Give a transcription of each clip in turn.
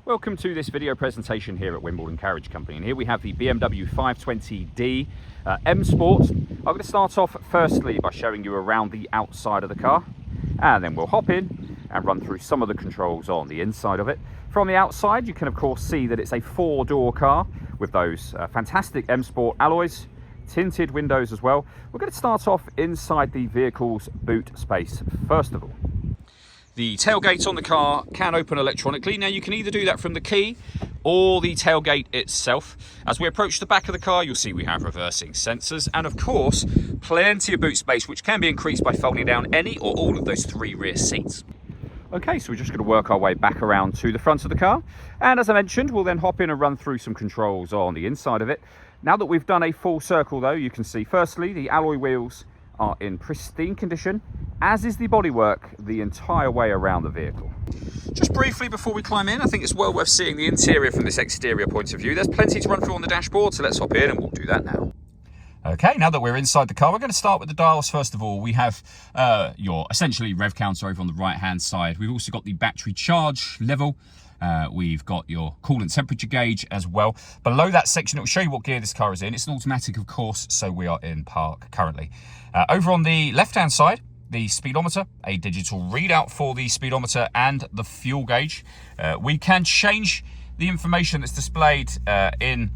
Welcome to this video presentation here at Wimbledon Carriage Company, and here we have the BMW 520d M Sport. I'm going to start off firstly by showing you around the outside of the car, and then we'll hop in and run through some of the controls on the inside of it. From the outside you can of course see that it's a four-door car with those fantastic M Sport alloys, tinted windows as well. We're going to start off inside the vehicle's boot space first of all. The tailgate on the car can open electronically. Now you can either do that from the key or the tailgate itself. As we approach the back of the car, you'll see we have reversing sensors and of course plenty of boot space, which can be increased by folding down any or all of those three rear seats. Okay, so we're just going to work our way back around to the front of the car, and as I mentioned, we'll then hop in and run through some controls on the inside of it. Now that we've done a full circle though, you can see firstly the alloy wheels are in pristine condition, as is the bodywork the entire way around the vehicle. Just briefly before we climb in, I think it's well worth seeing the interior from this exterior point of view. There's plenty to run through on the dashboard, so let's hop in and we'll do that now. Okay, now that we're inside the car, we're going to start with the dials first of all. We have your essentially rev counter over on the right hand side. We've also got the battery charge level. We've got your coolant temperature gauge as well. Below that section, it will show you what gear this car is in. It's an automatic, of course, so we are in park currently. Over on the left-hand side, the speedometer, a digital readout for the speedometer and the fuel gauge. We can change the information that's displayed in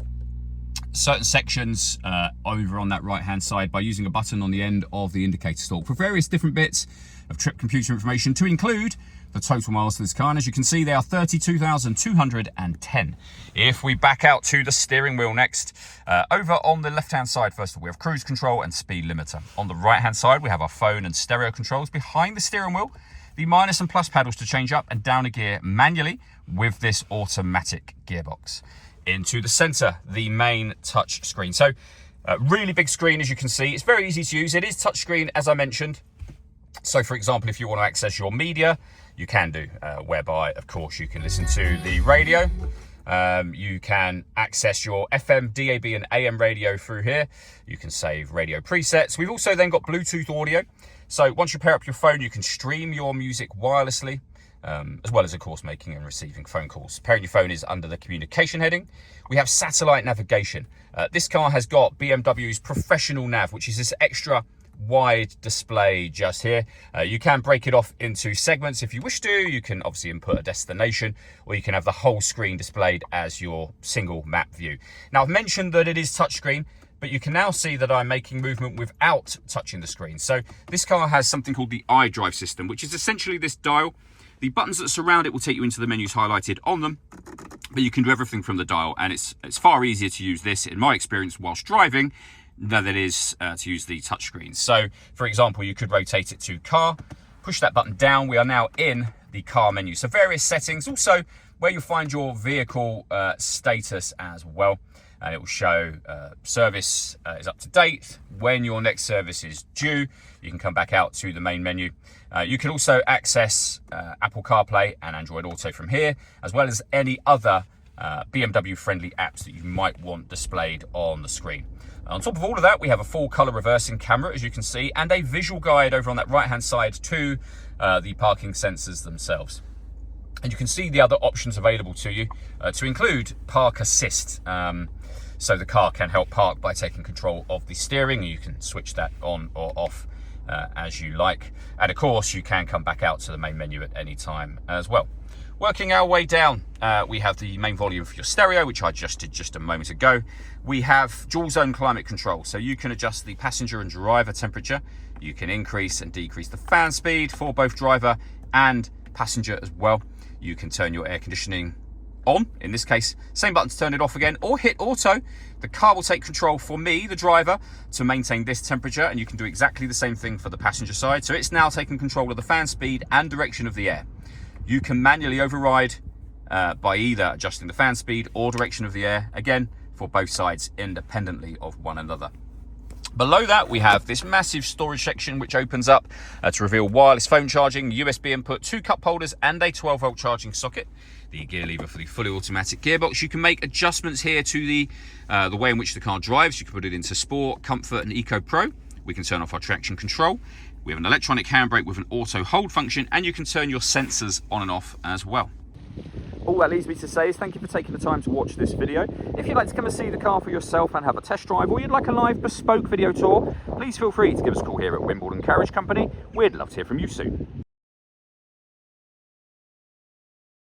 certain sections over on that right-hand side by using a button on the end of the indicator stalk for various different bits of trip computer information, to include the total miles for this car, and as you can see they are 32,210. If we back out to the steering wheel next, over on the left hand side first of all we have cruise control and speed limiter. On the right hand side we have our phone and stereo controls. Behind the steering wheel, the minus and plus pedals to change up and down a gear manually with this automatic gearbox. Into the center, the main touch screen. So really big screen, as you can see. It's very easy to use. It is touchscreen, as I mentioned. So for example, if you want to access your media, you can do, whereby of course you can listen to the radio. You can access your FM, DAB and AM radio through here. You can save radio presets. We've also then got Bluetooth audio. So once you pair up your phone, you can stream your music wirelessly, as well as of course making and receiving phone calls. Pairing your phone is under the communication heading. We have satellite navigation. This car has got BMW's professional nav, which is this extra wide display just here. You can break it off into segments if you wish to. You can obviously input a destination, or you can have the whole screen displayed as your single map view. Now I've mentioned that it is touchscreen, but you can now see that I'm making movement without touching the screen. So this car has something called the iDrive system, which is essentially this dial. The buttons that surround it will take you into the menus highlighted on them, but you can do everything from the dial, and it's far easier to use this, in my experience, whilst driving than it is to use the touchscreen. So for example, you could rotate it to car, push that button down. We are now in the car menu. So various settings, also where you'll find your vehicle status as well. And it will show service is up to date, when your next service is due. You can come back out to the main menu. You can also access Apple CarPlay and Android Auto from here, as well as any other BMW friendly apps that you might want displayed on the screen. On top of all of that, we have a full color reversing camera, as you can see, and a visual guide over on that right hand side to the parking sensors themselves. And you can see the other options available to you, to include park assist. So the car can help park by taking control of the steering, and you can switch that on or off as you like. And of course, you can come back out to the main menu at any time as well. Working our way down, we have the main volume for your stereo, which I just did just a moment ago. We have dual zone climate control, so you can adjust the passenger and driver temperature. You can increase and decrease the fan speed for both driver and passenger as well. You can turn your air conditioning on, in this case, same button to turn it off again, or hit auto. The car will take control for me, the driver, to maintain this temperature, and you can do exactly the same thing for the passenger side. So it's now taking control of the fan speed and direction of the air. You can manually override by either adjusting the fan speed or direction of the air, again, for both sides independently of one another. Below that, we have this massive storage section which opens up to reveal wireless phone charging, USB input, 2 cup holders and a 12-volt charging socket. The gear lever for the fully automatic gearbox. You can make adjustments here to the way in which the car drives. You can put it into Sport, Comfort and Eco Pro. We can turn off our traction control. We have an electronic handbrake with an auto hold function, and you can turn your sensors on and off as well. all that leaves me to say is thank you for taking the time to watch this video. If you'd like to come and see the car for yourself and have a test drive, or you'd like a live bespoke video tour, please feel free to give us a call here at Wimbledon Carriage Company. We'd love to hear from you soon.